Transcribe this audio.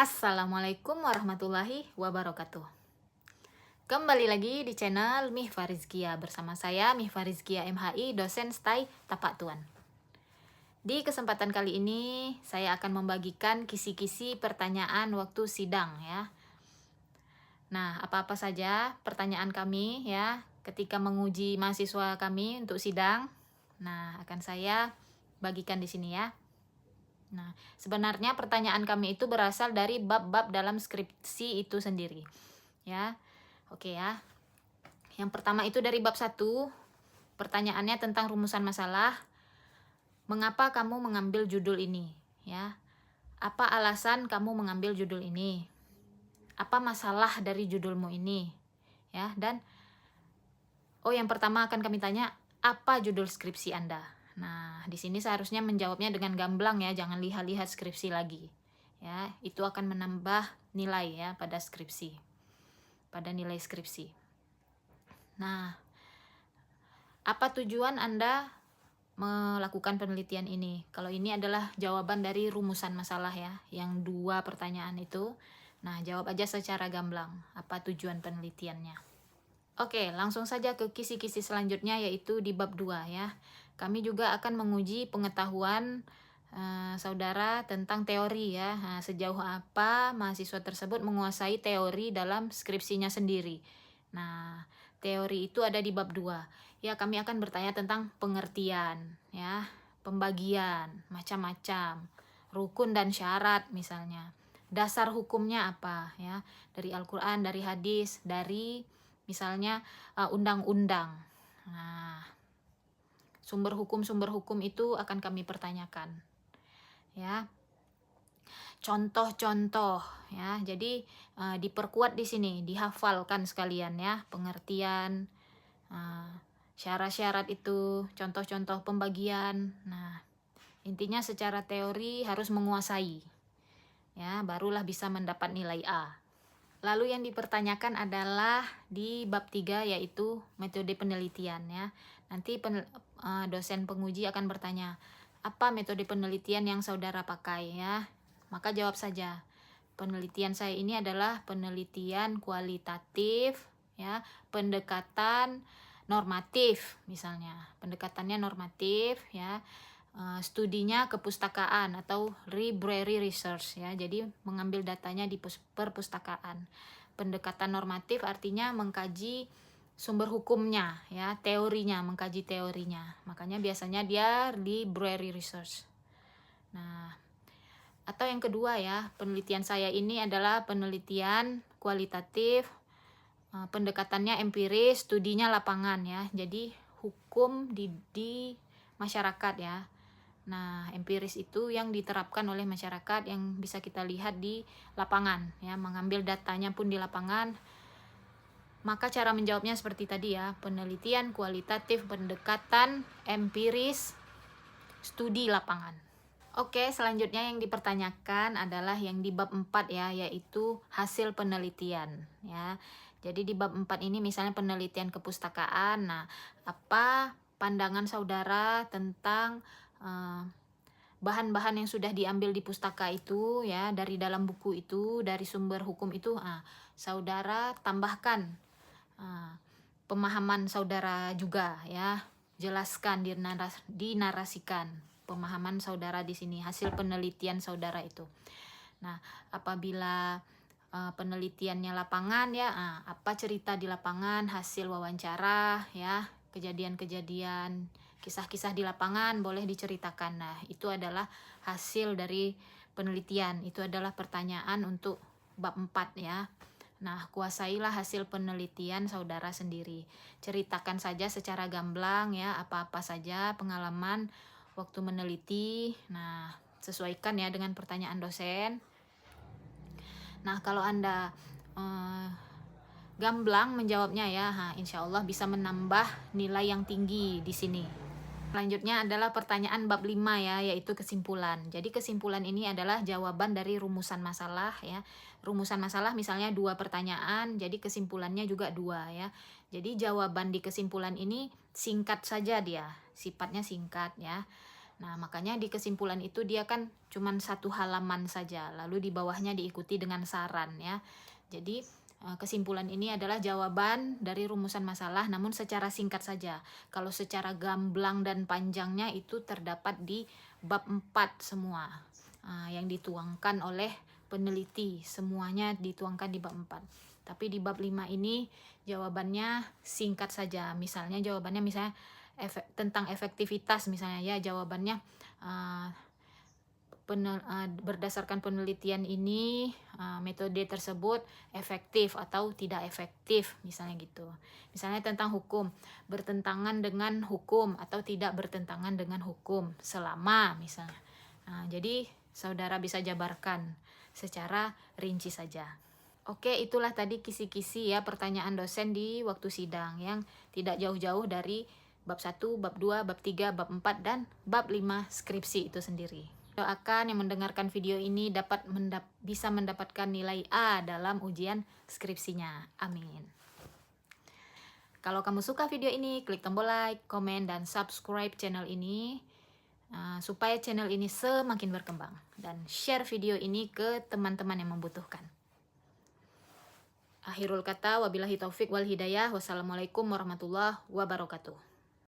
Assalamualaikum warahmatullahi wabarakatuh. Kembali lagi di channel Mihfa Rizkia bersama saya Mihfa Rizkia MHI, dosen STAI Tapak Tuan. Di kesempatan kali ini saya akan membagikan kisi-kisi pertanyaan waktu sidang ya. Nah, apa-apa saja pertanyaan kami ya ketika menguji mahasiswa kami untuk sidang. Nah, akan saya bagikan di sini ya. Nah, sebenarnya pertanyaan kami itu berasal dari bab-bab dalam skripsi itu sendiri. Ya, oke ya. Yang pertama itu dari bab 1. Pertanyaannya tentang rumusan masalah. Mengapa kamu mengambil judul ini? Ya. Apa alasan kamu mengambil judul ini? Apa masalah dari judulmu ini? Ya, dan yang pertama akan kami tanya, apa judul skripsi Anda? Nah, di sini seharusnya menjawabnya dengan gamblang ya, jangan lihat-lihat skripsi lagi. Ya, itu akan menambah nilai ya pada skripsi. Pada nilai skripsi. Nah, apa tujuan Anda melakukan penelitian ini? Kalau ini adalah jawaban dari rumusan masalah ya, yang 2 pertanyaan itu. Nah, jawab aja secara gamblang, apa tujuan penelitiannya. Oke, langsung saja ke kisi-kisi selanjutnya, yaitu di bab 2 ya. Kami juga akan menguji pengetahuan saudara tentang teori ya. Nah, sejauh apa mahasiswa tersebut menguasai teori dalam skripsinya sendiri. Nah, teori itu ada di bab 2. Ya, kami akan bertanya tentang pengertian ya, pembagian, macam-macam, rukun dan syarat misalnya. Dasar hukumnya apa ya? Dari Al-Qur'an, dari hadis, dari misalnya undang-undang. Nah, sumber hukum itu akan kami pertanyakan. Ya. Contoh-contoh ya. Jadi diperkuat di sini, dihafalkan sekalian ya, pengertian, syarat-syarat itu, contoh-contoh pembagian. Nah, intinya secara teori harus menguasai. Ya, barulah bisa mendapat nilai A. Lalu yang dipertanyakan adalah di bab 3, yaitu metode penelitian ya. Nanti dosen penguji akan bertanya, apa metode penelitian yang saudara pakai ya? Maka jawab saja, penelitian saya ini adalah penelitian kualitatif ya, pendekatan normatif misalnya. Pendekatannya normatif ya. Studinya kepustakaan atau library research ya. Jadi mengambil datanya di perpustakaan. Pendekatan normatif artinya mengkaji sumber hukumnya ya, teorinya, mengkaji teorinya. Makanya biasanya dia library research. Nah, atau yang kedua ya, penelitian saya ini adalah penelitian kualitatif, pendekatannya empiris, studinya lapangan ya. Jadi hukum di masyarakat ya. Nah, empiris itu yang diterapkan oleh masyarakat yang bisa kita lihat di lapangan ya, mengambil datanya pun di lapangan. Maka cara menjawabnya seperti tadi ya, penelitian kualitatif, pendekatan empiris, studi lapangan. Oke, selanjutnya yang dipertanyakan adalah yang di bab 4 ya, yaitu hasil penelitian ya. Jadi di bab 4 ini misalnya penelitian kepustakaan. Nah, apa pandangan saudara tentang bahan-bahan yang sudah diambil di pustaka itu ya, dari dalam buku itu, dari sumber hukum itu, saudara tambahkan pemahaman saudara juga ya, jelaskan, dinarasikan pemahaman saudara di sini, hasil penelitian saudara itu. Nah, apabila penelitiannya lapangan ya, apa cerita di lapangan, hasil wawancara ya, kejadian-kejadian, kisah-kisah di lapangan boleh diceritakan. Nah, itu adalah hasil dari penelitian. Itu adalah pertanyaan untuk bab 4 ya. Nah, kuasailah hasil penelitian saudara sendiri. Ceritakan saja secara gamblang ya, apa-apa saja pengalaman waktu meneliti. Nah, sesuaikan ya dengan pertanyaan dosen. Nah, kalau Anda gamblang menjawabnya ya, insya Allah bisa menambah nilai yang tinggi di sini. Selanjutnya adalah pertanyaan bab 5 ya, yaitu kesimpulan. Jadi kesimpulan ini adalah jawaban dari rumusan masalah ya. Rumusan masalah misalnya 2 pertanyaan, jadi kesimpulannya juga 2 ya. Jadi jawaban di kesimpulan ini singkat saja dia, sifatnya singkat ya. Nah, makanya di kesimpulan itu dia kan cuman 1 halaman saja, lalu di bawahnya diikuti dengan saran ya. Jadi kesimpulan ini adalah jawaban dari rumusan masalah namun secara singkat saja. Kalau secara gamblang dan panjangnya itu terdapat di bab 4 semua. Yang dituangkan oleh peneliti, semuanya dituangkan di bab 4. Tapi di bab 5 ini jawabannya singkat saja. Misalnya jawabannya tentang efektivitas misalnya ya, jawabannya berdasarkan penelitian ini metode tersebut efektif atau tidak efektif misalnya gitu. Misalnya tentang hukum, bertentangan dengan hukum atau tidak bertentangan dengan hukum selama misalnya. Jadi saudara bisa jabarkan secara rinci saja. Oke, itulah tadi kisi-kisi ya pertanyaan dosen di waktu sidang yang tidak jauh-jauh dari bab 1, bab 2, bab 3, bab 4, dan bab 5 skripsi itu sendiri. Doakan yang mendengarkan video ini bisa mendapatkan nilai A dalam ujian skripsinya. Amin. Kalau kamu suka video ini, klik tombol like, komen, dan subscribe channel ini supaya channel ini semakin berkembang. Dan share video ini ke teman-teman yang membutuhkan. Akhirul kata, wabillahi taufik wal hidayah. Wassalamualaikum warahmatullahi wabarakatuh.